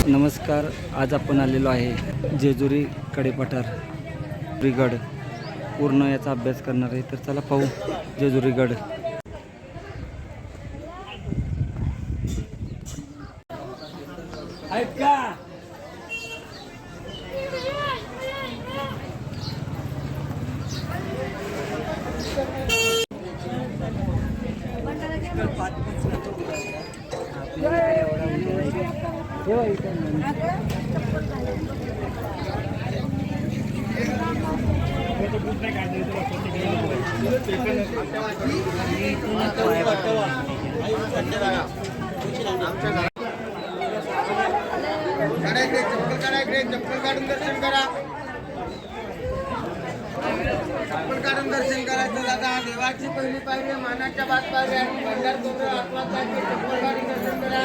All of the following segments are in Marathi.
नमस्कार, आज आपण आलेलो आहे जेजुरी कडेपठार गड पूर्ण याचा अभ्यास करणार आहे। तर चला पाहू जेजुरी गड। आहेत का? चप्पल काढून दर्शन करा, चप्पल काढून दर्शन करायचं दादा। देवाची पहिली पायरी मानाच्या 5 पायऱ्या भंडार तोंड आत्मा चप्पल काढून दर्शन करा।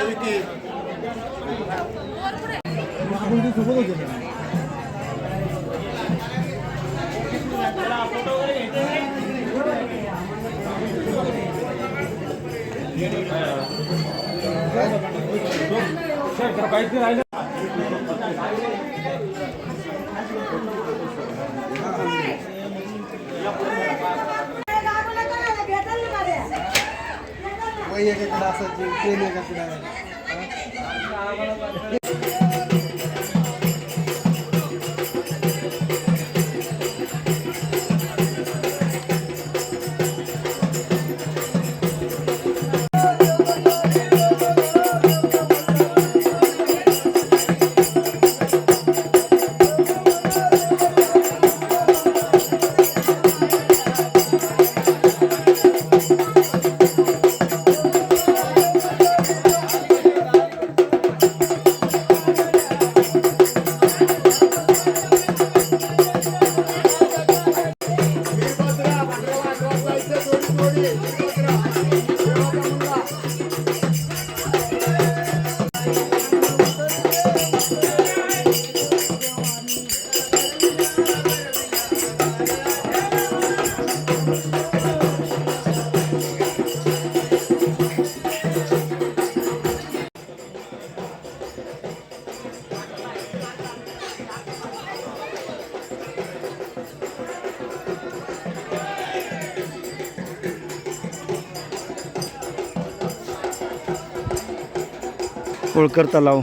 होळकर तलाव,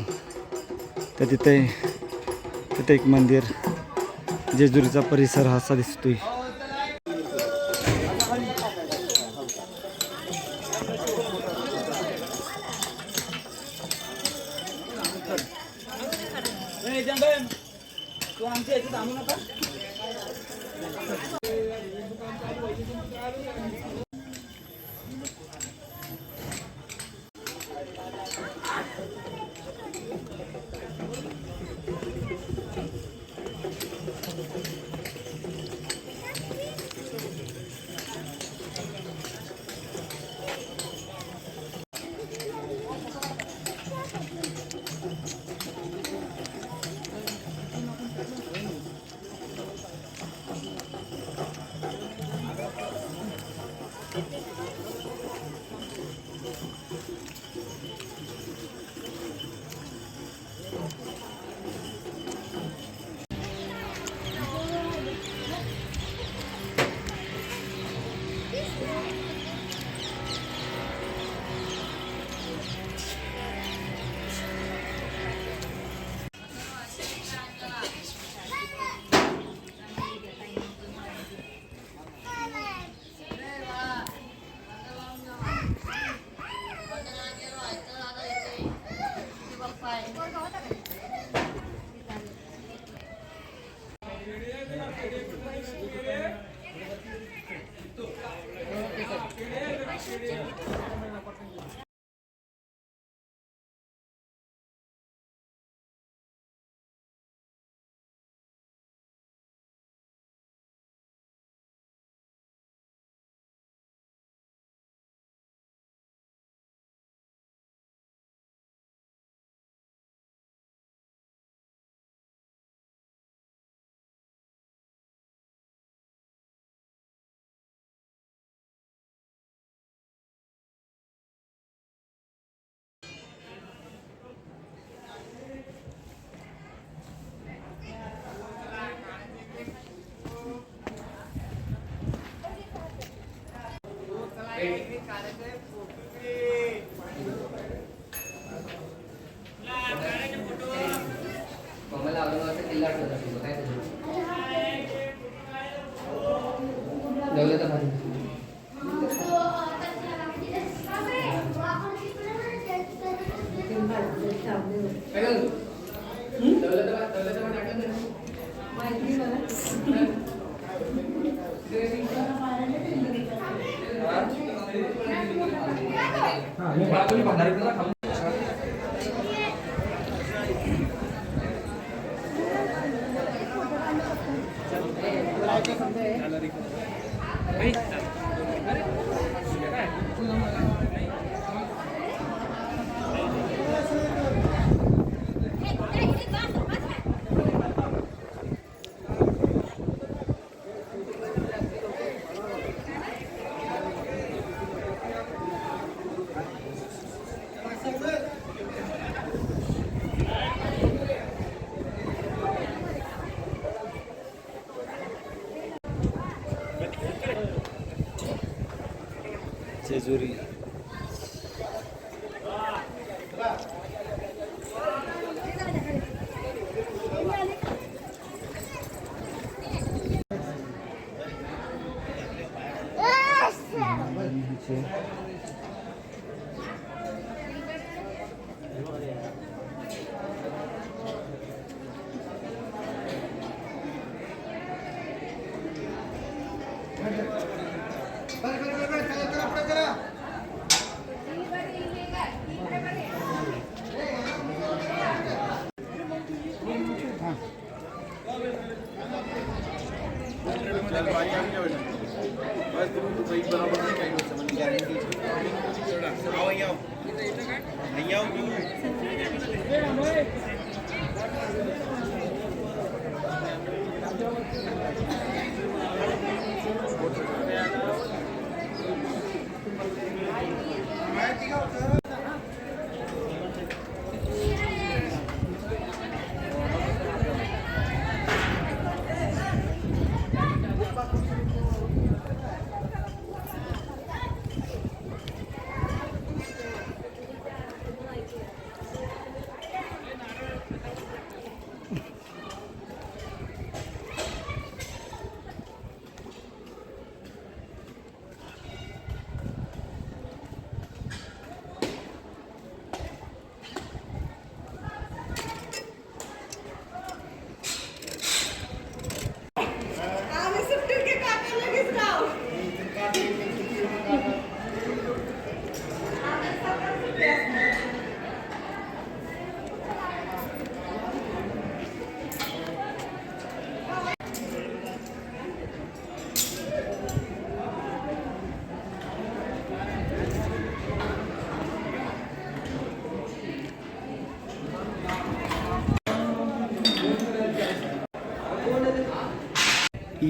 तर तिथे एक मंदिर, जेजुरीचा परिसर असा दिसतोय। तू आमच्या इथे थांबू नका। जेजुरी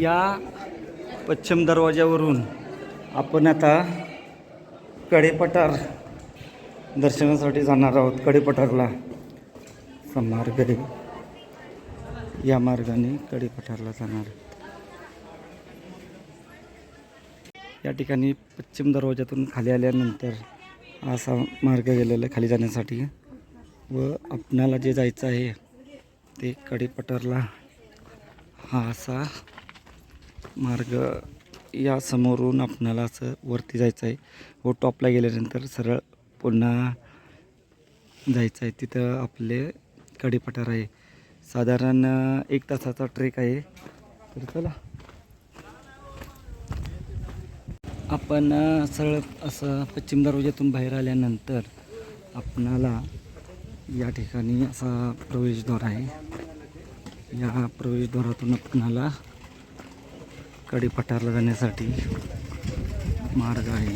या पश्चिम दरवाज्यावरून आपण आता कडेपठार दर्शनासाठी जाणार आहोत. कडेपठारला मार्ग आहे, या मार्गाने कडेपठारला जाणार. या ठिकाणी पश्चिम दरवाज्यातून खाली आल्यानंतर असा मार्ग गेलेला आहे खाली जाण्यासाठी व आपणाला जे जायचं आहे ते कडेपठारला हा असा मार्ग या समोरून आपणाला असं वरती जायचं आहे व टॉपला गेल्यानंतर सरळ पुन्हा जायचं आहे. तिथं आपले कडेपठार आहे. साधारण 1 तासाचा ट्रेक आहे. तर चला आपण सरळ असं पश्चिम दरवाज्यातून बाहेर आल्यानंतर आपणाला या ठिकाणी असा प्रवेशद्वार आहे. या प्रवेशद्वारातून आपणाला कडेपठारला जाण्यासाठी मार्ग आहे.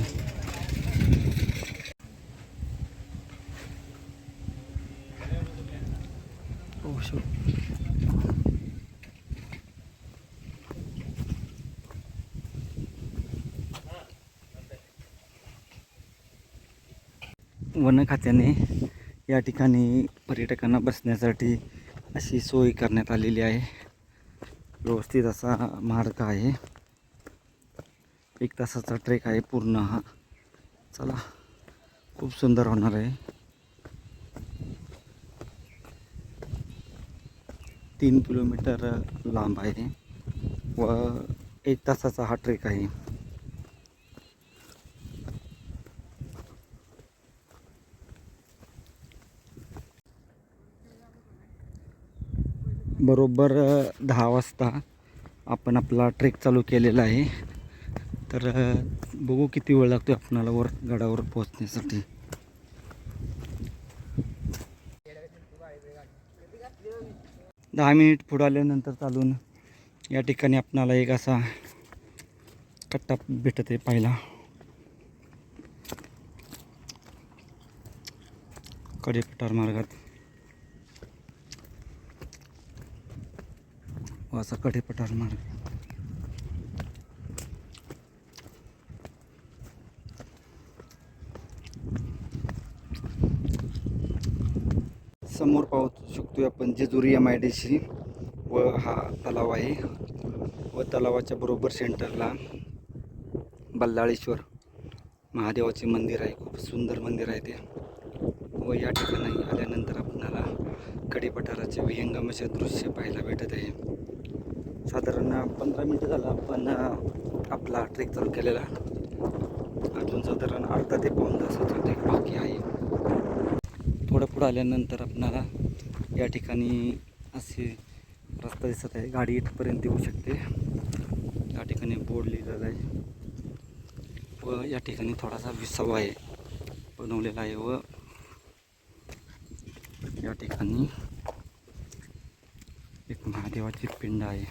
वन खात्याने या ठिकाणी पर्यटकांना बसण्यासाठी अशी सोय करण्यात आलेली आहे. व्यवस्थित असा मार्ग आहे. 1 तासाचा ट्रेक आहे पूर्ण हा. चला, खूप सुंदर होणार आहे. 3 किलोमीटर लांब आहे व 1 तासाचा हा ट्रेक आहे. बरोबर 10 वाजता आपण आपला ट्रेक चालू केलेला आहे. तर बघू किती वेळ लागतो आपणाला वर गडावर पोहोचण्यासाठी. दहा मिनिट पुढे आल्यानंतर चालून या ठिकाणी आपणाला एक असा कट्टा भेटत आहे पाहिला. कडेपठार मार्गात व असा कडेपठार मार्ग. समोर पाहू शकतोय आपण जेजुरी MIDC व हा तलाव आहे व तलावाच्या बरोबर सेंटरला बल्लाळेश्वर महादेवाचे मंदिर आहे. खूप सुंदर मंदिर आहे ते. व या ठिकाणी आल्यानंतर आपल्याला कडेपठाराचे विहंगम असे दृश्य पाहायला भेटत आहे. साधारण 15 मिनिटं झालं आपण आपला ट्रेक चालू केलेला. अजून साधारण अर्धा ते पाऊण तासाचा ट्रेक बाकी आहे. थोडं पुढं आल्यानंतर आपल्याला या ठिकाणी असे रस्ता दिसत आहे. गाडी इथपर्यंत येऊ शकते. या ठिकाणी बोर्ड लिहिलेला आहे व या ठिकाणी थोडासा विसावा आहे बनवलेला आहे व या ठिकाणी एक महादेवाची पिंड आहे.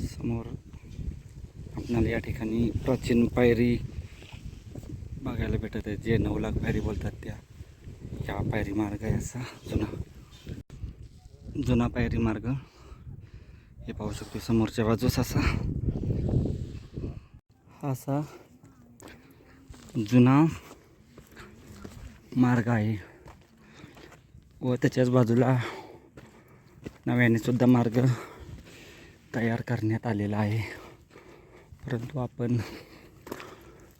समोर आपल्याला या ठिकाणी प्राचीन पायरी बघायला भेटत आहे. जे 9 लाख पायरी बोलतात त्या या पायरी मार्ग आहे. असा जुना पायरी मार्ग हे पाहू शकतो. समोरच्या बाजूस असा जुना मार्ग आहे व त्याच्याच बाजूला नव्याने सुद्धा मार्ग तयार करण्यात आलेला आहे. परंतु आपण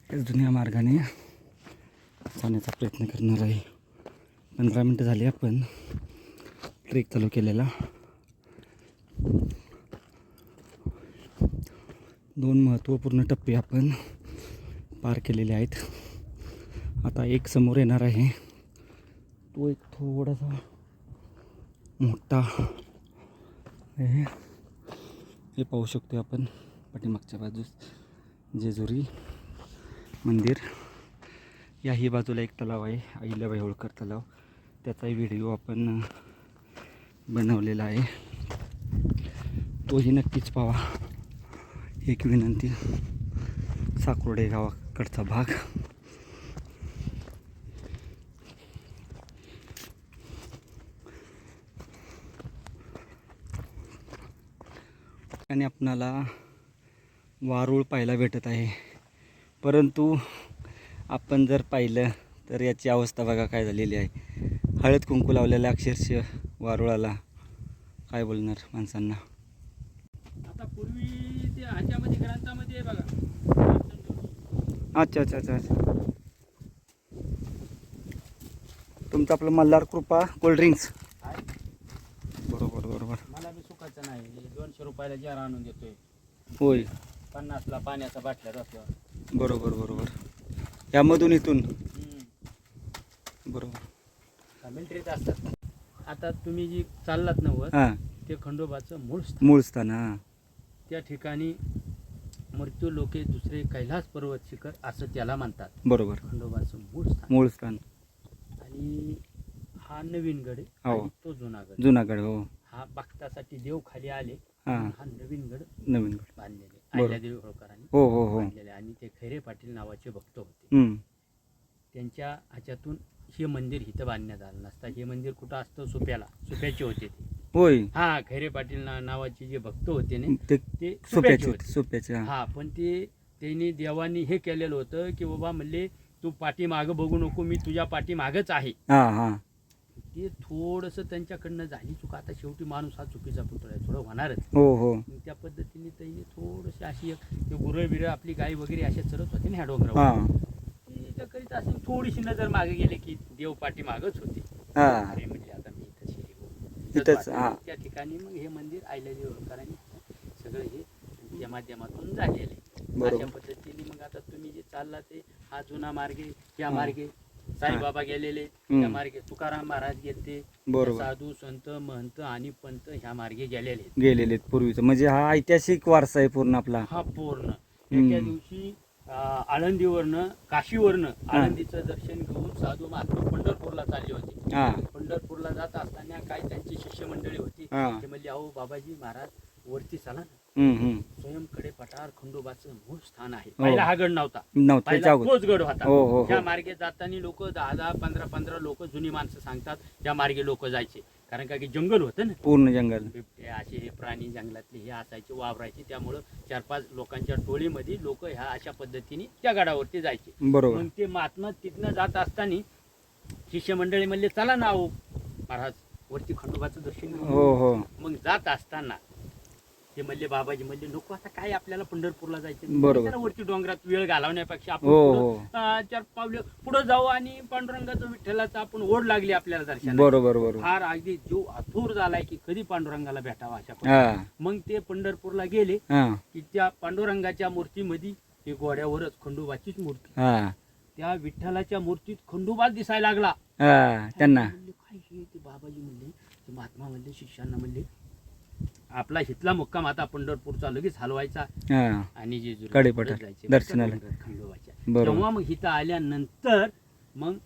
या जुन्या मार्गाने जाण्याचा प्रयत्न करणार आहे. 15 मिनिटं झाली आपण ट्रेक चालू केलेला. 2 महत्त्वपूर्ण टप्पे आपण पार केलेले आहेत. आता एक समोर येणार आहे. तो एक थोडासा मोठा आहे. हे पाहू शकतो आपण पाठीमागच्या बाजूस जेजुरी मंदिर. याही बाजूला एक तलाव आहे, अहिल्याबाई होळकर तलाव. त्याचाही व्हिडिओ आपण बनवलेला आहे. तोही नक्कीच पाहा. एक विनंती, साकुर्डे गावाकडचा भाग. आणि आपणाला वारूळ पाहायला भेटत आहे. परंतु आपण जर पाहिलं तर याची अवस्था बघा काय झालेली आहे. हळद कुंकू लावलेलं अक्षरशः वारुळाला. काय बोलणार माणसांना. आता पूर्वी ते ह्याच्यामध्ये ग्रंथामध्ये बघा. अच्छा अच्छा अच्छा अच्छा. तुमचं आपलं मल्हार कृपा कोल्ड्रिंक्स. बरोबर बरोबर. मला बी सुखाचं नाही. 200 रुपयाला जार आणून देतोय. होय 50ला पाण्याचा बाटल्या असल्यावर. बरोबर बरोबर. यामधून इथून बरोबर मिलिटरीत असतात. आता तुम्ही जी चाललात नव्हत हां ते खंडोबाचं मूळ स्थान. हां त्या ठिकाणी मृत्यू लोके दुसरे कैलास पर्वत शिखर असं त्याला म्हणतात. बरोबर. खंडोबाचं मूळ स्थान. आणि हा नवीन गड आहे हो. आणि तो जुनागड. जुनागड. हो. हा भक्तासाठी देव खाली आले. हां हा नवीन गड नवीन. बांधलेले बरोबर. अहिल्यादेवी होळकरांनी हो हो हो. बांधलेले. आणि ते खैरे पाटील नावाचे भक्त होते. त्यांच्या ह्याच्यातून हे मंदिर इथं बांधण्यात आलं नसता. हे मंदिर कुठं असतं? सुप्याचे होते ते. होय. हा खैरे पाटील नावाचे जे भक्त होते ना ते ते सोप्याचे सोप्याचे. हा पण ते त्यांनी देवानी हे केलेलं होतं की बाबा म्हणले तू पाठी मागं बघू नको, मी तुझ्या पाठी मागच आहे. हां हां. ते थोडंसं त्यांच्याकडनं झाली चुका. आता शेवटी माणूस हा चुकीचा पुतळा आहे, थोडं होणारच. हो हो मग त्या पद्धतीने त्यांनी थोडंशी अशी एक गुरं बिरं आपली गाय वगैरे अशा चरत होते ना ह्या डोंगरावर. हां त्या करीत असे थोडीशी नजर मागे गेले की देव पाठी मागच होते. हां अरे म्हणजे आता मी इथं शिरी हो. इथंच, हां. त्या ठिकाणी मग हे मंदिर आयल्याजी होळकरांनी सगळं हे त्या माध्यमातून झालेलं आहे. बरोबर. अशा पद्धतीने मग आता तुम्ही जे चालला ते हा जुना मार्गे, त्या मार्गे साईबाबा गेलेले, त्या मार्गे तुकाराम महाराज गेलते, बरोबर. साधू संत महंत आणि पंत ह्या मार्गे गेलेले. गेलेले आहेत पूर्वीचं, म्हणजे हा ऐतिहासिक वारसा आहे पूर्ण आपला. हा पूर्ण एका दिवशी आळंदीवरनं काशीवरनं आळंदीचं दर्शन घेऊन साधू महात्मा पंढरपूरला चालले होते. हां पंढरपूरला जात असताना काय त्यांची शिष्यमंडळी होती. हां ते म्हणले अहो बाबाजी महाराज वरती चला ना, स्वयंकडे पठार खंडोबाचं मूळ स्थान आहे. पहिला हा गड नव्हता, नव्हतं पहिला त्याच्या अगोदर. तोच गड होता. हो, हो, हो. त्या मार्गे जाताना लोक 10-10, 15-15 लोक जुनी माणसं सांगतात त्या मार्गे लोक जायचे. कारण का की जंगल होतं ना, पूर्ण जंगल. बिबटे असे प्राणी जंगलातले हे असायचे, वावरायचे. त्यामुळं 4-5 लोकांच्या टोळीमध्ये लोक ह्या अशा पद्धतीने त्या गडावरती जायचे. बरोबर. मग ते महात्मा तिथनं जात असताना शिष्यमंडळी म्हणले चला ना हो महाराज वरती खंडोबाचं दर्शन घेऊ. हो हो मग जात असताना ते म्हणले बाबाजी म्हणले नको आता काय आपल्याला पंढरपूरला जायचं, बरोबर. त्याला वरती डोंगरात वेळ घालवण्यापेक्षा आपण हो, पुढं, हो. 4 पावले पुढे जाऊ आणि पांडुरंगाचं विठ्ठलाचं आपण ओढ लागली आपल्याला दर्शन. बरोबर बरोबर. फार अगदी जीव आतुर झालाय की कधी पांडुरंगाला भेटावा अशा हा पद्धतीने. मग ते पंढरपूरला गेले हा की त्या पांडुरंगाच्या मूर्तीमध्ये ते घोड्यावरच खंडोबाचीच मूर्ती, हा त्या विठ्ठलाच्या मूर्तीत खंडोबाच दिसायला लागला. हा त्यांना म्हणले काय हे, ते बाबाजी म्हणले, ते महात्मा म्हणले शिष्यांना म्हणले आपला हितला मुक्काम आता पंढरपूरचा लगेच हलवायचा हा आणि जे कडेपठार जायचे दर्शनाला. खंडोबाच्या. बरोबर. तेव्हा मग हिथं आल्यानंतर मग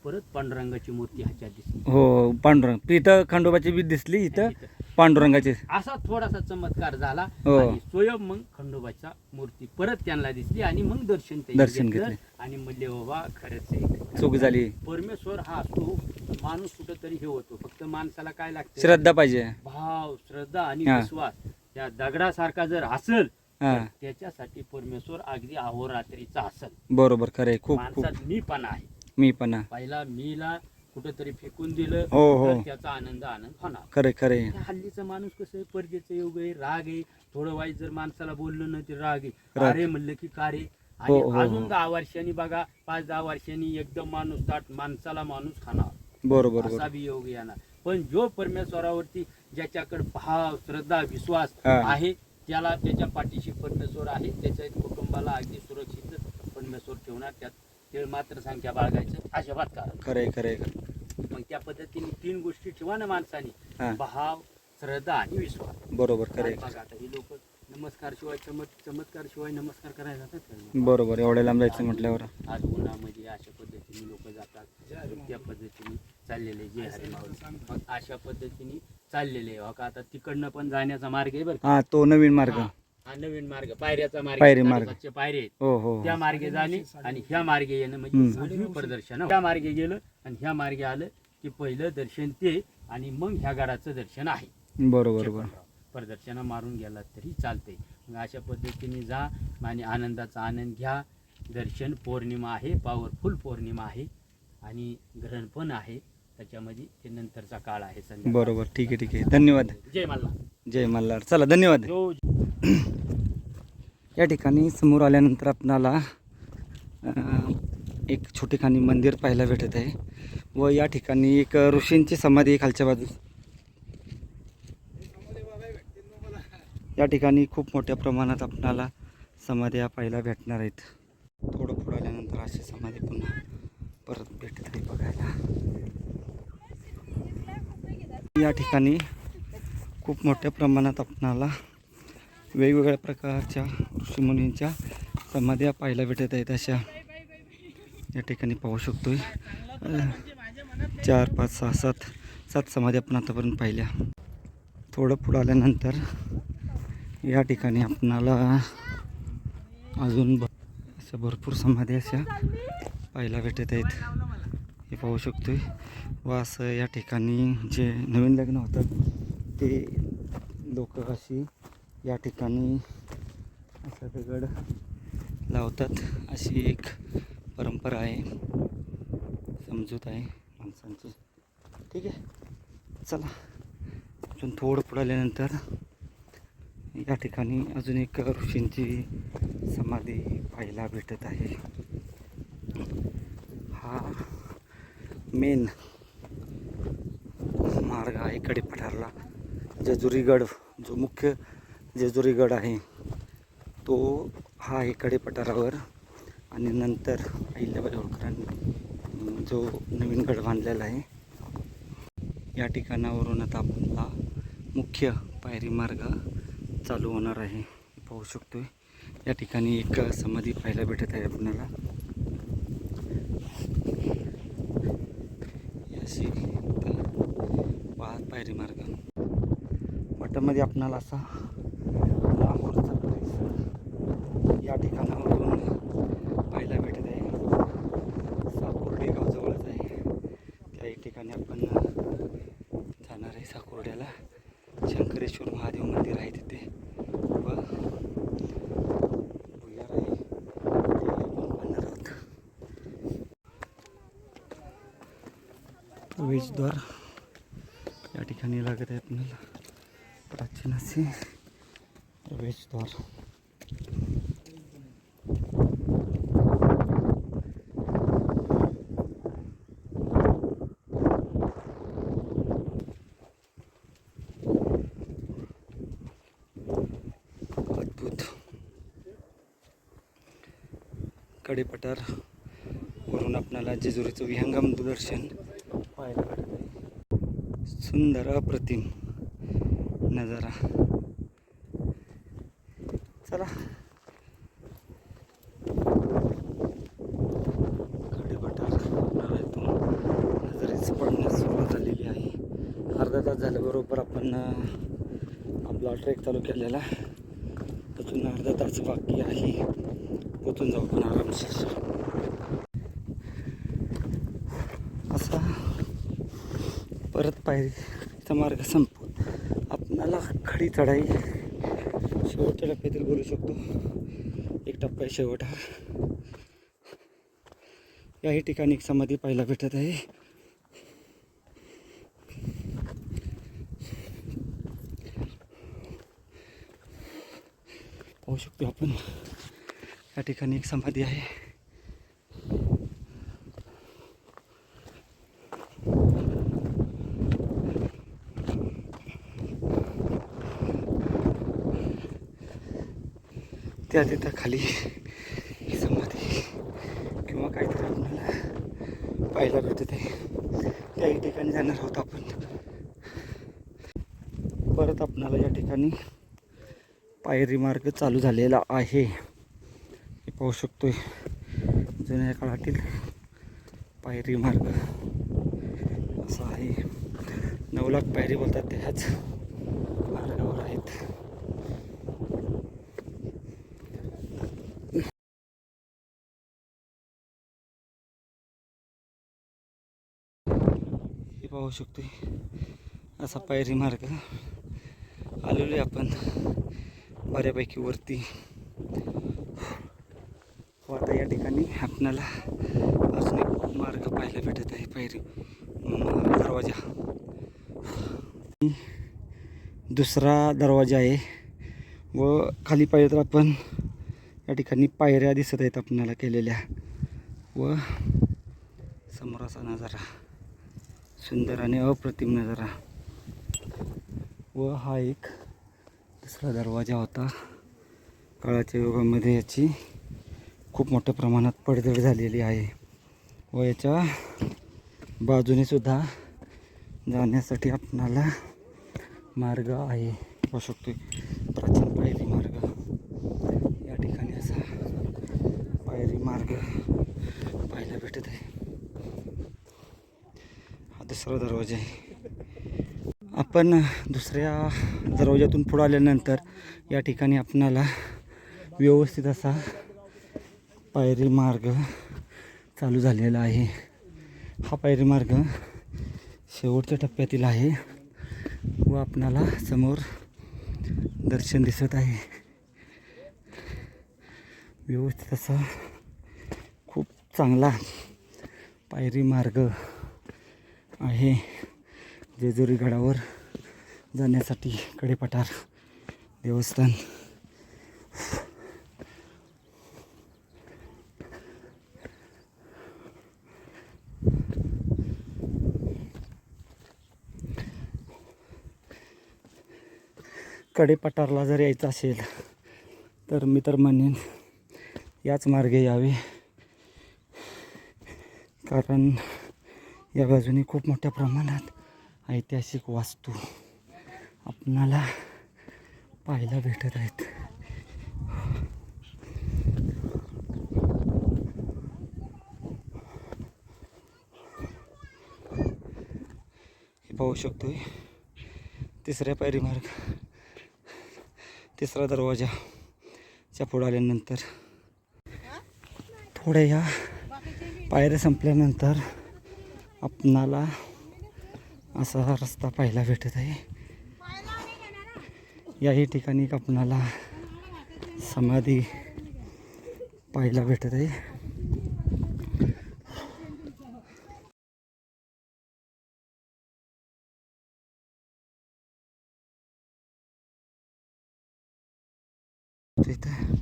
परत पांडुरंगाची मूर्ती ह्याच्यात दिसली. हो पांडुरंग इथं खंडोबाची बी दिसली, इथं पांडुरंगाची. असा थोडासा चमत्कार झाला हो. आणि स्वयं मग खंडोबाच्या मूर्ती परत त्यांना दिसली आणि मग दर्शन त्यांनी दर्शन घेतलं. घेतले. आणि म्हणले बाबा खरंच आहे, चूक झाली. परमेश्वर हा असतो, माणूस कुठंतरी हे होतो. फक्त माणसाला काय लागतं, श्रद्धा पाहिजे. भाव श्रद्धा आणि हा. विश्वास. त्या दगडासारखा जर असेल हा तर त्याच्यासाठी परमेश्वर अगदी अहोरात्रीचा असेल. बरोबर खरंय. खूप खूप माणसात मीपणा आहे. मी पण पहिला मीला कुठंतरी फेकून दिलं हो, हो. तर त्याचा आनंद होणार. खरे खरे. त्या हल्लीचा माणूस कसं आहे, परजेचं योग आहे, राग आहे. थोडं वाईट जर माणसाला बोललं ना ते राग आहे. राग. अरे म्हणलं की का रे. हो, आणि हो, अजून हो. 10 वर्षांनी बघा, 5-10 वर्षांनी एकदम माणूस ताट माणसाला माणूस खाणार बरोबर असा बरोबर. बी योग येणार. पण जो परमेश्वरावरती ज्याच्याकडे भाव श्रद्धा विश्वास हा. आहे त्याला त्याच्या पाठीशी परमेश्वर आहे. त्याच्या कुटुंबाला अगदी सुरक्षित परमेश्वर ठेवणार. त्यात ते मात्र संख्या बाळगायचं अजिबात कारण. खरे खरे. मग त्या पद्धतीने 3 गोष्टी ठेवा ना माणसाने, हा. भाव श्रद्धा आणि विश्वास. बरोबर खरे. बघा आता ही लोक नमस्कार शिवाय चमत्कार शिवाय नमस्कार करायला जातात का? बरोबर. एवढ्या लांब जायचं म्हटल्यावर. आज उन्हामध्ये अशा पद्धतीने लोक जातात. त्या पद्धतीने चाललेले जे हरिमावली मग अशा पद्धतीने चाललेले हो का. आता तिकडनं पण जाण्याचा मार्ग आहे बरं का. हा तो नवीन मार्ग. हा नवीन मार्ग, पायऱ्याचा मार्ग, पायरी मार्ग. 700 पायरे आहेत. हो हो त्या मार्गे जाणे आणि ह्या मार्गे येणं म्हणजे उजवी प्रदर्शन. त्या मार्गे गेलं आणि ह्या मार्गे आलं की पहिलं दर्शन ते आणि मग ह्या गडाचं दर्शन आहे. बरोबर बरोबर. प्रदर्शन मारून गेला तरी चालते. मग अशा पद्धतीने जा आणि आनंदाचा आनंद घ्या. दर्शन पौर्णिमा आहे, पॉवरफुल पौर्णिमा आहे आणि ग्रहण पण आहे त्याच्यामध्ये. ते नंतरचा काळ आहे संध्याकाळ. बरोबर. ठीक आहे ठीक आहे. धन्यवाद. जय मल्हार. जय मल्हार. चला धन्यवाद. जो या ठिकाणी समोर आल्यानंतर आपणाला एक छोटेखानी मंदिर पाहायला भेटत आहे व या ठिकाणी एक ऋषींची समाधी आहे खालच्या बाजूस. या ठिकाणी खूप मोठ्या प्रमाणात आपणाला समाध्या पाहायला भेटणार आहेत. थोडं पुढं आल्यानंतर अशी समाधी पुन्हा परत भेटत आहे बघायला. या ठिकाणी खूप मोठ्या प्रमाणात आपणाला वेगवेगळ्या प्रकारच्या ऋषीमुनींच्या समाध्या पाहायला भेटत आहेत. अशा या ठिकाणी पाहू शकतोय. 4, 5, 6, 7 समाध्या आपण आतापर्यंत पाहिल्या. थोडं पुढं आल्यानंतर या ठिकाणी आपणाला अजून अशा भरपूर समाधी अशा पाहायला भेटत आहेत. हे पाहू शकतोय. व असं या ठिकाणी जे नवीन लग्न होतात ते लोक अशी या ठिकाणी असा दगड लावतात. अशी एक परंपरा आहे, समजूत आहे माणसांची. ठीक आहे. चला अजून थोडं पुढे आल्यानंतर या ठिकाणी अजून एक ऋषींची समाधी पाहायला भेटत आहे. हा मेन मार्ग आहे कडेपठारला. जेजुरीगड जो मुख्य जेजुरीगड आहे तो हा आहे कडेपठारावर. आणि नंतर अहिल्याबाई होळकरांनी जो नवीन गड बांधलेला आहे या ठिकाणावरून आता आपला मुख्य पायरी मार्ग चालू होणार आहे. पाहू शकतोय या ठिकाणी एक समाधी पाहायला भेटत आहे आपल्याला. अशी पायरी मार्ग वाटामध्ये आपणाला असा लांबवरचा परिसर या ठिकाणावरून पाहायला भेटत आहे. साकोर्डे गाव जवळच आहे. त्याही ठिकाणी आपण जाणार आहे. साकोर्ड्याला शंकरेश्वर महादेव मंदिर आहे तिथे व भुयार आहे ते आपण पाहणार आहोत. प्रवेशद्वार या ठिकाणी लागत आहे आपल्याला. प्राचीन असे प्रवेशद्वार. अद्भुत कडेपठार वरून आपल्याला जेजुरीचं विहंगम दर्शन पाहायला भेटत आहे. सुंदर अप्रतिम नजारा. चला कडेपठार इथून नजरेच पडण्यास सुरुवात झालेली आहे. अर्धा तास झाल्याबरोबर आपण आपला ट्रेक चालू केलेला. अजून अर्धा तास बाकी आहे. पोचून जाऊ पण आरामशीर. असा परत पायरीचा मार्ग संपवून आपणाला खडी चढाई शेवटच्या टप्प्यातील बोलू शकतो. एक टप्पा आहे शेवट हा. याही ठिकाणी एक समाधी पाहायला भेटत आहे. पाहू शकतो आपण या ठिकाणी एक समाधी आहे. त्या तिथं खाली समाधी किंवा काहीतरी आपल्याला पाहायला भेटत आहे. त्याही ठिकाणी जाणार आहोत आपण. परत आपणाला या ठिकाणी पायरी मार्ग चालू झालेला आहे. हे पाहू शकतोय जुन्या काळातील पायरी मार्ग असा आहे. 9 लाख पायरी बोलतात ते ह्याच मार्गावर आहेत. हे पाहू शकतोय असा पायरी मार्ग आलेलो आहे आपण बऱ्यापैकी वरती. आता या ठिकाणी आपल्याला अजून एक मार्ग पाहायला भेटत आहे. पायरी दरवाजा दुसरा दरवाजा आहे व खाली पाहिजे तर आपण या ठिकाणी पायऱ्या दिसत आहेत आपल्याला केलेल्या व समोर असा नजारा सुंदर आणि अप्रतिम नजारा. व हा एक दुसरा दरवाजा होता. काळाच्या युगामध्ये याची खूप मोठ्या प्रमाणात पडझड झालेली आहे व याच्या बाजूने सुद्धा जाण्यासाठी आपणाला मार्ग आहे. पाहू शकतोय प्राचीन पायरी मार्ग. या ठिकाणी असा पायरी मार्ग पाहायला भेटत आहे. हा दुसरा दरवाजा आहे. आपण दुसऱ्या दरवाज्यातून पुढे आल्यानंतर या ठिकाणी आपणाला व्यवस्थित असा पायरी मार्ग चालू झालेला आहे. हा पायरी मार्ग शेवटच्या टप्प्यातील आहे व आपणाला समोर दर्शन दिसत आहे. व्यवस्थित असा खूप चांगला पायरी मार्ग आहे जेजुरी गडावर जाण्यासाठी कडेपठार देवस्थान. कडेपठारला जर यायचं असेल तर मी तर म्हणेन याच मार्गे यावे, कारण या बाजूने खूप मोठ्या प्रमाणात ऐतिहासिक वास्तू आपणाला पाहायला भेटत आहेत. हे पाहू शकतोय तिसऱ्या पायरी मार्ग, तिसरा दरवाजाच्या पुढे आल्यानंतर थोड्या या पायऱ्या संपल्यानंतर आपणाला असा रस्ता पाहायला भेटत आहे. याही ठिकाणी आपणाला समाधी पाहायला भेटत आहे. इथं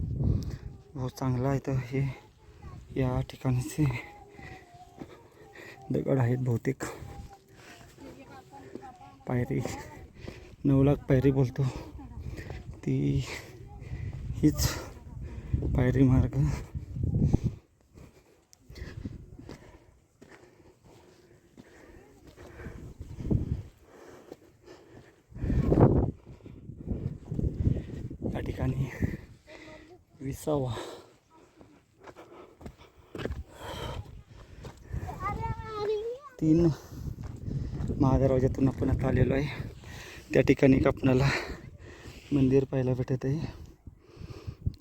बहुत चांगला आहे. तर हे या ठिकाणचे दगड आहेत. बहुतेक पायरी 9 लाख पायरी बोलतो ती हीच पायरी मार्ग. या ठिकाणी 20वा तीन महादरवाज्यातून आपण आता आलेलो आहे. त्या ठिकाणी आपणाला मंदिर पाहायला भेटत आहे.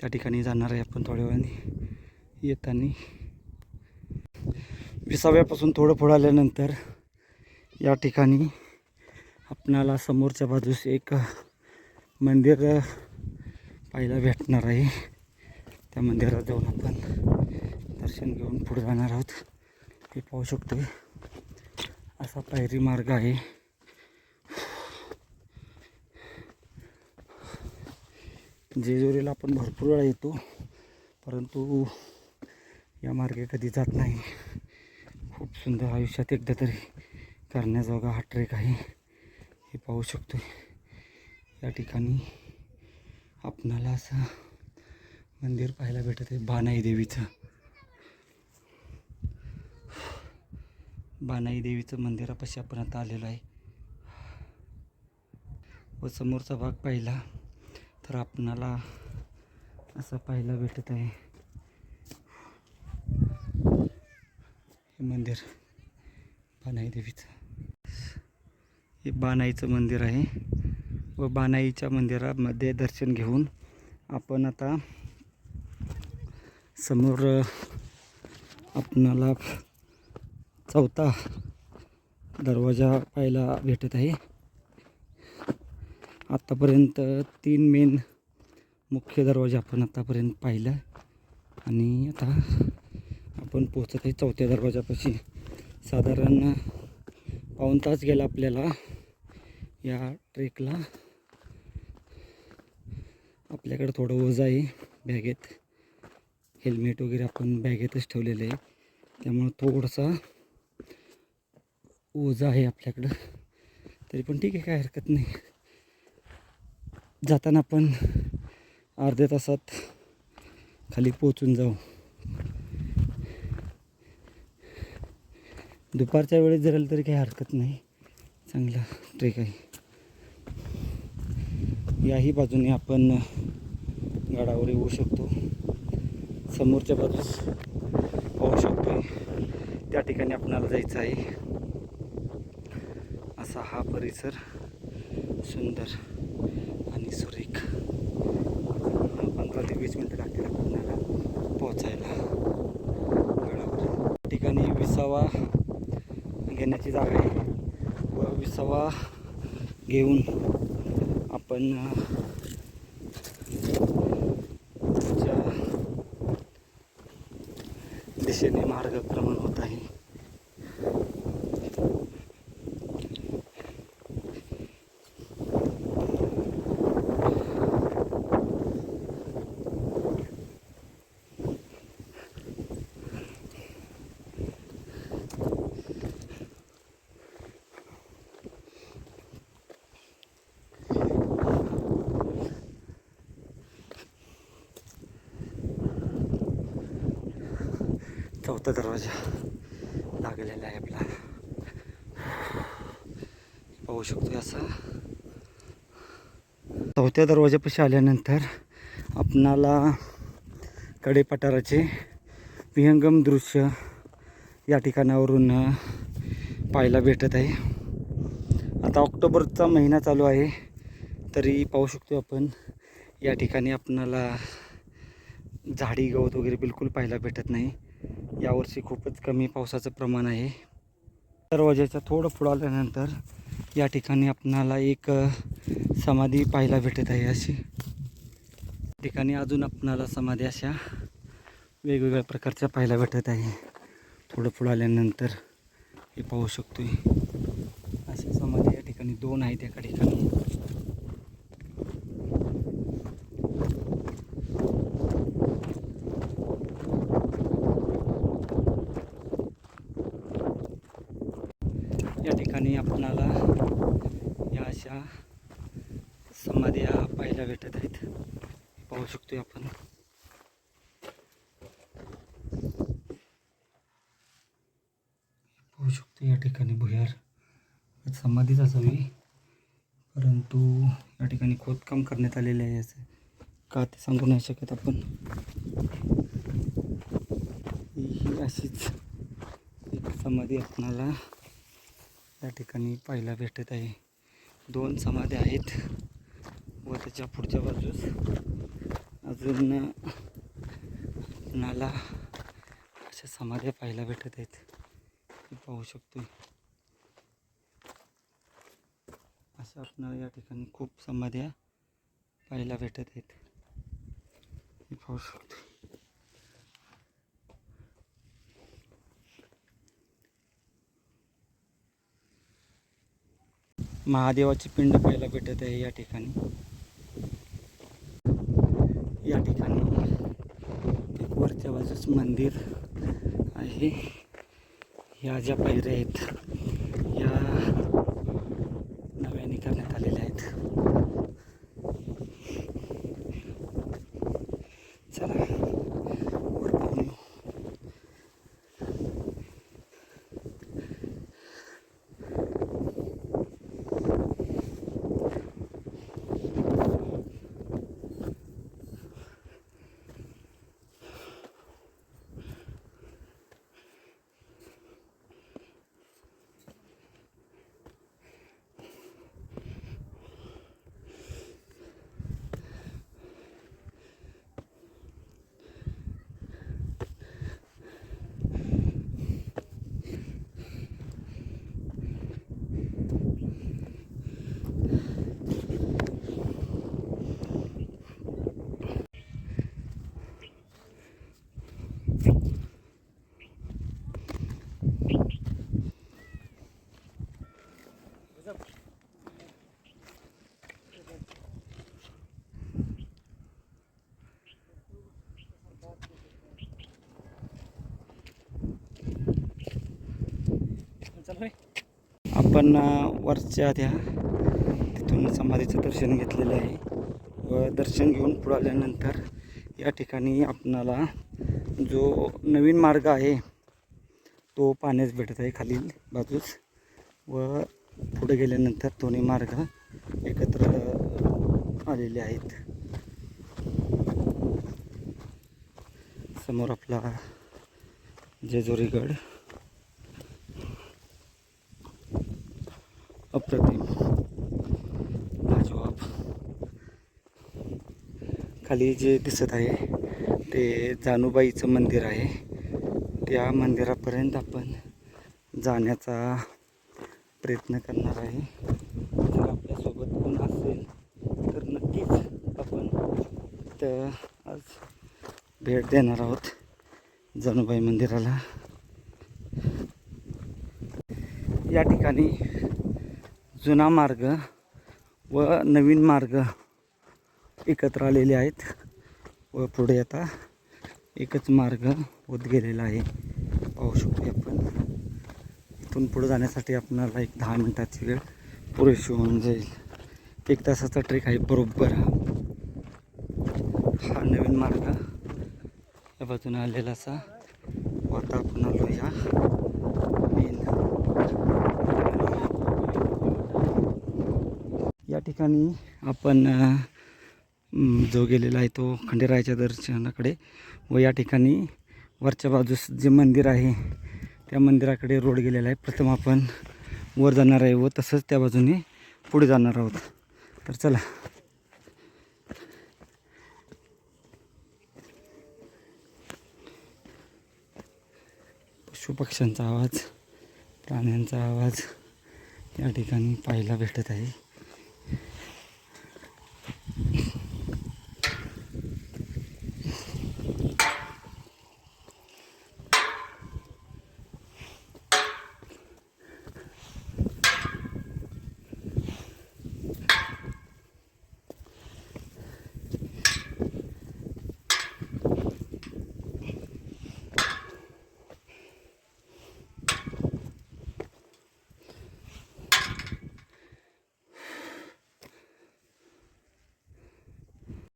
त्या ठिकाणी जाणार आहे आपण थोड्या वेळाने. येताना 20व्यापासून थोडं पुढं आल्यानंतर या ठिकाणी आपणाला समोरच्या बाजूस एक मंदिर पाहायला भेटणार आहे. त्या मंदिरात जाऊन आपण दर्शन घेऊन पुढे जाणार आहोत. हे पाहू शकतो असा पायरी मार्ग आहे. जेजुरीला आपण भरपूर वेळा येतो, परंतु या मार्गे कधी जात नाही. खूप सुंदर, आयुष्यात एकदा तरी करण्याजोगा हा ट्रेक आहे. हे पाहू शकतो या ठिकाणी आपणाला असं मंदिर पाहायला भेटत आहे. बानाई देवीचं, बानाई देवीचं मंदिरापाशी आपण आता आलेलो आहे. व समोरचा भाग पाहिला तर आपणाला असं पाहायला भेटत आहे हे मंदिर बानाई देवीचं. हे बानाईचं मंदिर आहे व बानाईच्या मंदिरामध्ये दर्शन घेऊन आपण आता समोर आपणाला 4था दरवाजा पाहायला भेटत आहे. आत्तापर्यंत 3 मेन मुख्य दरवाजा आपण आत्तापर्यंत पाहिला आणि आता आपण पोचत आहे 4थ्या दरवाजापाशी. साधारण पाऊण तास गेला आपल्याला या ट्रेकला. आपल्याकडे थोडं ओझं आहे बॅगेत, हेल्मेट वगैरे आपण बॅगेतच ठेवलेलं आहे, त्यामुळं थोडंसा ओझं आहे आपल्याकडं. तरी पण ठीक आहे, काय हरकत नाही. जाताना आपण अर्ध्या तासात खाली पोचून जाऊ. दुपारच्या वेळेस जर तरी काही हरकत नाही, चांगला ट्रेक आहे. याही बाजूने आपण गडावर येऊ शकतो. समोरच्या बाजूस पाहू शकतो त्या ठिकाणी आपणाला जायचं आहे. असा हा परिसर सुंदर आणि सुरेख. 15 ते 20 मिनटं लागतील आपल्याला पोहोचायला गडावर. ठिकाणी 20वा घेण्याची जागा आहे व 20वा घेऊन आपण पुढच्या दिशेने मार्गक्रमण होत आहे. 4था दरवाजा लागलेला आहे आपला. पाहू शकतो असं 4थ्या दरवाजापाशी आल्यानंतर आपणाला कडेपठाराचे विहंगम दृश्य या ठिकाणावरून पाहायला भेटत आहे. आता ऑक्टोबरचा महिना चालू आहे तरी पाहू शकतो आपण या ठिकाणी आपणाला झाडी गवत वगैरे बिलकुल पाहायला भेटत नाही. यावर्षी खूपच कमी पावसाचं प्रमाण आहे. दरवाजाच्या थोडं पुढं आल्यानंतर या ठिकाणी आपणाला एक समाधी पाहायला भेटत आहे. अशी ठिकाणी अजून आपणाला समाधी अशा वेगवेगळ्या प्रकारच्या पाहायला भेटत आहे. थोडं पुढं आल्यानंतर हे पाहू शकतोय अशा समाधी या ठिकाणी 2 आहेत एका ठिकाणी. या ठिकाणी आपणाला या अशा समाध्या पाहायला भेटत आहेत. पाहू शकतोय आपण. पाहू शकतो या ठिकाणी भुयार समाधीच असावी परंतु या ठिकाणी खोदकाम करण्यात आलेले आहे. असं का ते सांगू नाही शकत आपण. ही अशीच एक समाधी आपणाला या ठिकाणी पाहायला भेटत आहे. 2 समाध्या आहेत व त्याच्या पुढच्या बाजूस अजून आपणाला अशा समाध्या पाहायला भेटत आहेत. हे पाहू शकतो. अशा आपणाला या ठिकाणी खूप समाध्या पाहायला भेटत आहेत. हे पाहू शकतो. महादेवाची पिंड पाहायला भेटत आहे या ठिकाणी. या ठिकाणी एक वरच्या बाजूस मंदिर आहे. ह्या ज्या पायऱ्या आहेत या नव्याने करण्यात आलेल्या आहेत. चला वर पाहून येऊ. आपण वरच्या त्या तिथून समाधीचं दर्शन घेतलेलं आहे व दर्शन घेऊन पुढे आल्यानंतर या ठिकाणी आपणाला जो नवीन मार्ग आहे तो पाण्यास भेटत आहे खालील बाजूस व पुढे गेल्यानंतर दोन्ही मार्ग एकत्र आलेले आहेत. समोर आपला जेजुरीगड अप्रतिम लाजवाब. खाली जे दिसत आहे ते जानुबाईचं मंदिर आहे. त्या मंदिरापर्यंत आपण जाण्याचा प्रयत्न करणार आहे. जर आपल्यासोबत कोण असेल तर नक्कीच आपण तर आज भेट देणार आहोत जानुबाई मंदिराला. या ठिकाणी जुना मार्ग व नवीन मार्ग एकत्र आलेले आहेत व पुढे आता एकच मार्ग होत गेलेला आहे. पाहू शकतो आपण. इथून पुढे जाण्यासाठी आपल्याला एक 10 मिनिटाची वेळ पुरेशी होऊन जाईल. 1 तासाचा ट्रेक आहे बरोबर. हा नवीन मार्ग या बाजूने आलेला असा आता आपण आलो या मेन या ठिकाणी आपण जो गेलेला आहे तो खंडेरायाच्या दर्शनाकडे व या ठिकाणी वरच्या बाजूस जे मंदिर आहे त्या मंदिराकडे रोड गेलेला आहे. प्रथम आपण वर जाणार आहे व तसंच त्या बाजूने पुढे जाणार आहोत. तर चला. पशुपक्ष्यांचा आवाज, प्राण्यांचा आवाज या ठिकाणी पाहायला भेटत आहे.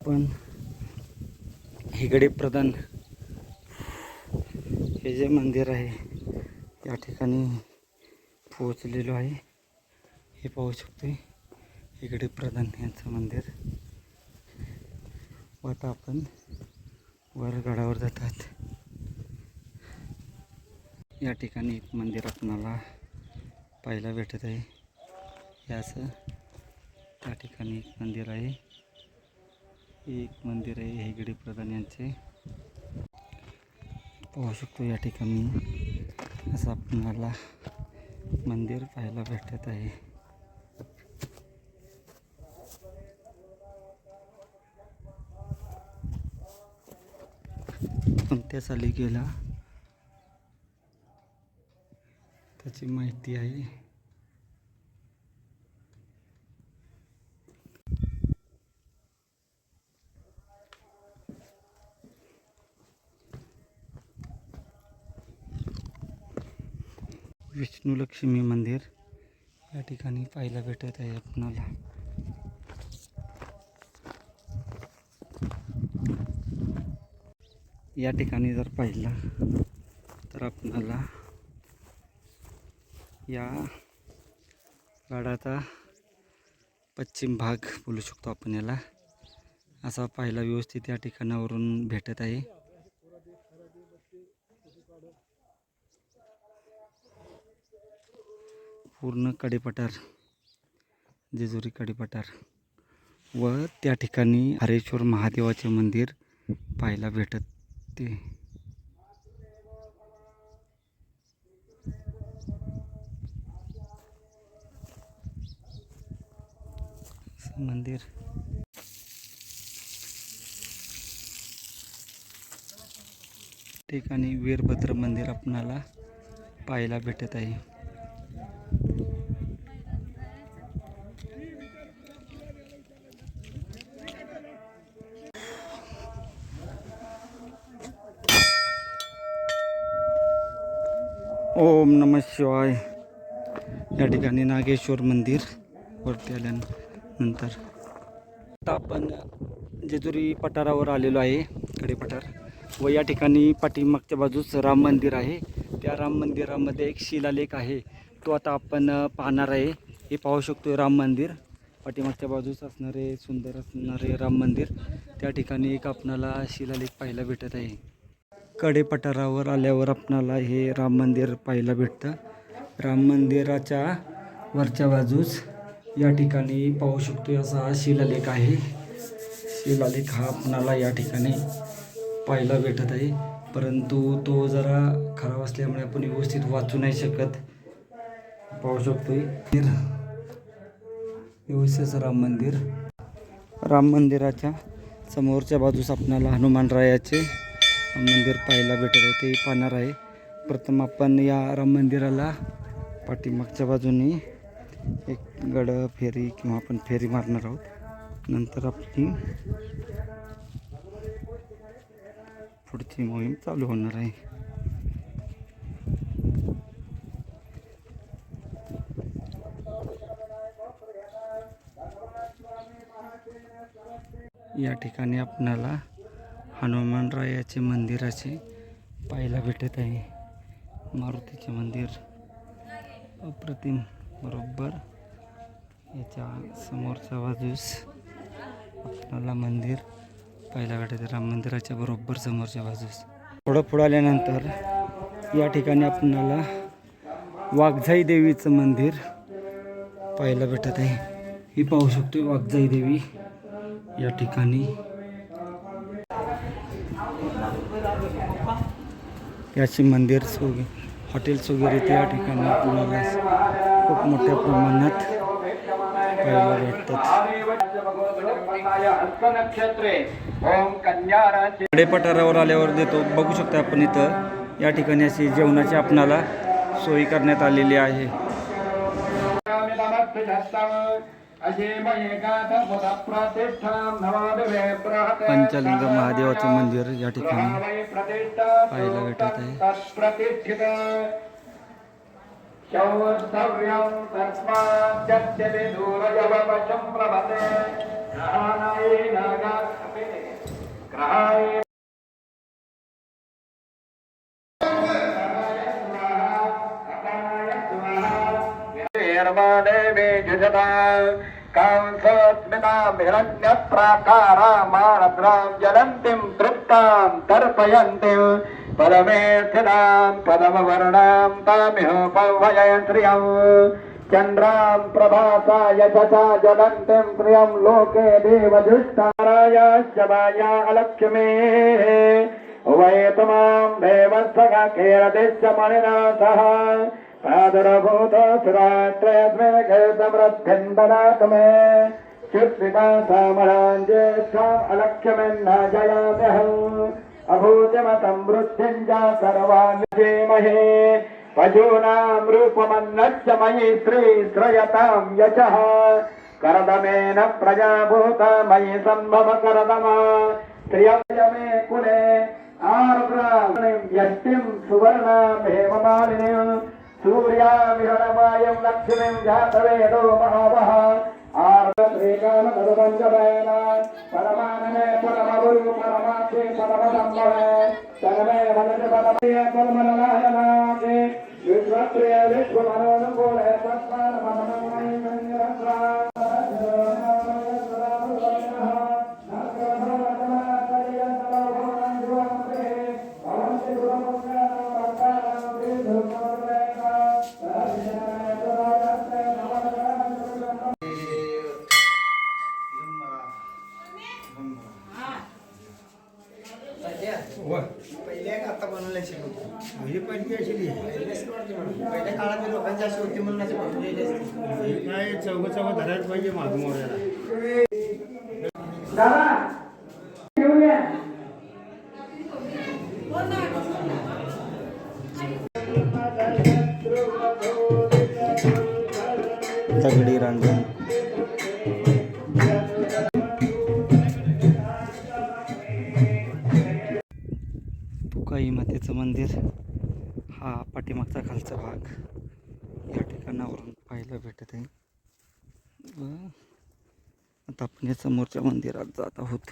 पण हेगडे प्रधान हे जे मंदिर आहे या ठिकाणी पोहोचलेलो आहे. हे पाहू शकतो हेगडे प्रधान यांचं मंदिर. व आता आपण वर गडावर जातात. या ठिकाणी एक मंदिर आपणाला पाहायला भेटत आहे. हे असं त्या ठिकाणी एक मंदिर आहे. एक मंदिर आहे हेगडे प्रधान यांचे. पाहू शकतो या ठिकाणी असं आपल्याला मंदिर पाहायला भेटत आहे. कोणत्या साली गेला त्याची माहिती आहे. विष्णू लक्ष्मी मंदिर या ठिकाणी पाहायला भेटत आहे आपणाला. या ठिकाणी जर पाहिलं तर आपणाला या गडाचा पश्चिम भाग बोलू शकतो आपण याला, असा पाहायला व्यवस्थित या ठिकाणावरून भेटत आहे. पूर्ण कडेपठार, जेजुरी कडेपठार व त्या ठिकाणी हरेश्वर महादेवाचे मंदिर पाहायला भेटते. मंदिर ठिकाणी वीरभद्र मंदिर आपणाला पाहायला भेटत आहे. ओम नमः शिवाय. या ठिकाणी नागेश्वर मंदिर वरती आल्यानंतर आता आपण जेजुरी पठारावर आलेलो आहे, कडेपठार. व या ठिकाणी पाठीमागच्या बाजूस राम मंदिर आहे. त्या राम मंदिरामध्ये एक शिलालेख आहे, तो आता आपण पाहणार आहे. हे पाहू शकतो राम मंदिर, पाठीमागच्या बाजूस असणारे सुंदर असणारे राम मंदिर. त्या ठिकाणी एक आपणाला शिलालेख पाहायला भेटत आहे. कडेपठारावर आल्यावर आपणाला हे राम मंदिर पाहायला भेटतं. राम मंदिराच्या वरच्या बाजूस या ठिकाणी पाहू शकतो असा हा शिलालेख आहे. शिलालेख हा आपणाला या ठिकाणी पाहायला भेटत आहे, परंतु तो जरा खराब असल्यामुळे आपण व्यवस्थित वाचू नाही शकत. पाहू शकतोय व्यवस्थित राम मंदिर. राम मंदिराच्या समोरच्या बाजूस आपणाला हनुमानरायाचे मंदिर पाहायला भेटत आहे, ते पाहणार आहे. प्रथम आपण या राम मंदिराला पाठीमागच्या बाजूने एक गड फेरी किंवा आपण फेरी मारणार आहोत. नंतर आपली पुढची मोहीम चालू होणार आहे. या ठिकाणी आपणाला हनुमानरायाचे मंदिराचे पाहायला भेटत आहे. मारुतीचे मंदिर अप्रतिम. बरोबर याच्या समोरच्या बाजूस आपल्याला मंदिर पाहायला भेटत आहे. राम मंदिराच्या बरोबर समोरच्या बाजूस. थोडं पुढं आल्यानंतर या ठिकाणी आपल्याला वाघजाई देवीचं मंदिर पाहायला भेटत आहे. ही पाहू शकतो वाघजाई देवी या ठिकाणी. याची मंदिर हॉटेल्स वगैरे त्या ठिकाणी आपल्याला खूप मोठ्या प्रमाणात पाहायला भेटतात. कडेपठारावर आल्यावर देतो बघू शकता आपण इथं या ठिकाणी अशी जेवणाची आपणाला सोयी करण्यात आलेली आहे. पंचलिंग महादेवाचं मंदिर या ठिकाणी पाहायला भेटत आहे. ज्वलंतीं तृप्तां तर्पयन्तीं परमेष्ठिनां पदमवर्णां तामिह पवय श्रियं चन्द्रां प्रभासा यशसा ज्वलन्तीं प्रियं लोके देवदुष्टाराय शवाया अलक्ष्मीः वैतमां देवस्सखा केरदिश्च मणिना सह प्रादुर्भूत सुराष्ट्रेऽस्मिन् कीर्तमृद्धिन्दनात्मे चित्पिता सामरान् ज्येष्ठाम् अलक्ष्मीन्न जयाम्यहम् अभूतिमतं वृद्धिञ्च सर्वान् धीमहि पशूनां रूपमन्नच्च मयि श्रीश्रयतां यशः करदमेन प्रजाभूत मयि सम्भव करदमा श्रियमे कुले आर्द्रां यष्टिं सुवर्णां हेममालिनीं सूर्याविहरमायं लक्ष्मीं जातवेदो महावः आर्द्रत्रिकाम तरुपञ्चवेन परमानने परमगुरु परमाक्षे परमसम्भवे तन्मे मनज परमये परमनारायणाके विश्वप्रिय विश्वमनोनुकूले तस्मान्मनोमयि मन्दिरस्रा आता बनवल्या म्हणजे पहिल्या काळात लोकांची अशी होती म्हणून अशी बनवलेली असते. काय चौघ धरायला पाहिजे मागमोऱ्याला. दगडी रांजण तुकाई मातेचं मंदिर हा पाठीमागचा खालचा भाग या ठिकाणावरून पाहायला भेटत आहे. व आता आपण या समोरच्या मंदिरात जात आहोत.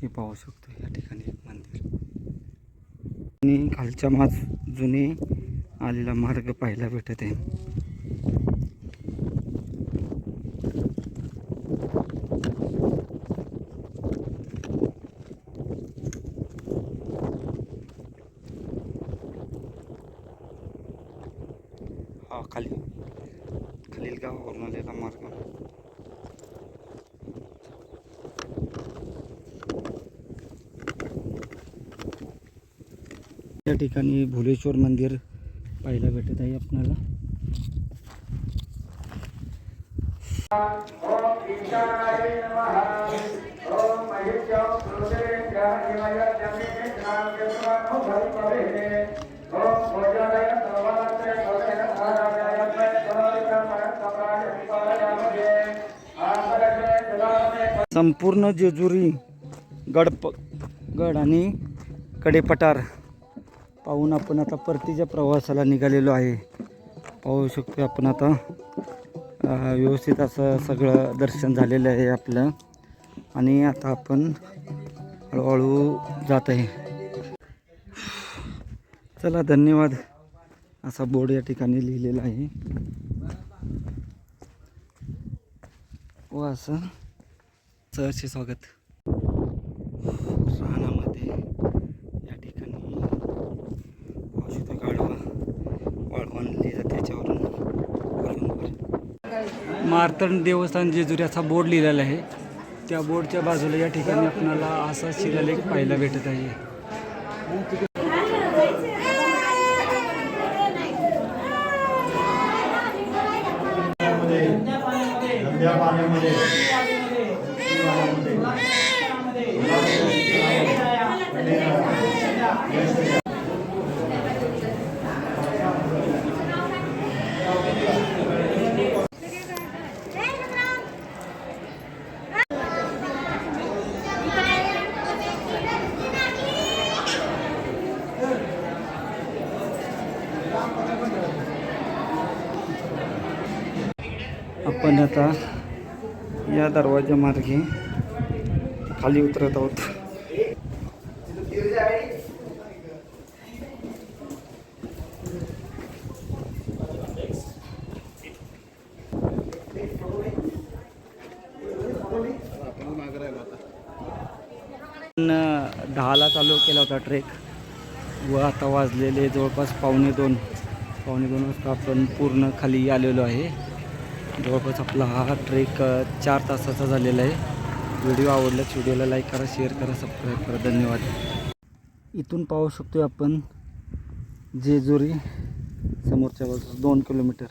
हे पाहू शकतो या ठिकाणी एक मंदिर आणि खालच्या बाजूने आलेला मार्ग पाहायला भेटत आहे. हा खालील गावावरून आलेला मार्ग. या ठिकाणी भुलेश्वर मंदिर पाहायला भेटत आहे आपल्याला. संपूर्ण जेजुरी गड आणि कडेपठार पाहून आपण आता परतीच्या प्रवासाला निघालेलो आहे. पाहू शकतो आपण आता व्यवस्थित असं सगळं दर्शन झालेलं आहे आपलं आणि आता आपण हळूहळू जात आहे. चला धन्यवाद असा बोर्ड या ठिकाणी लिहिलेला आहे व असं सहर्ष स्वागत. रानामध्ये या ठिकाणी औषध गाढवा वाळवण लिहिलं त्याच्यावरून मार्तंड देवस्थान जेजुरी असा बोर्ड लिहिलेला आहे. त्या बोर्डच्या बाजूला या ठिकाणी आपल्याला असा शिलालेख पाहायला भेटत आहे. आपण आता या दरवाजा मार्गे खाली उतरत आहोत. आपण 10ला चालू केला होता ट्रेक व आता वाजलेले जवळपास पावणे दोन वाजता आपण पूर्ण खाली आलेलो आहे. जवळपास आपला हा ट्रेक 4 तासाचा झालेला आहे. व्हिडिओ आवडल्यास व्हिडिओला लाईक करा, शेअर करा, सबस्क्राईब करा. धन्यवाद. इथून पाहू शकतो आपण जेजुरी समोरच्या बाजूला 2 किलोमीटर.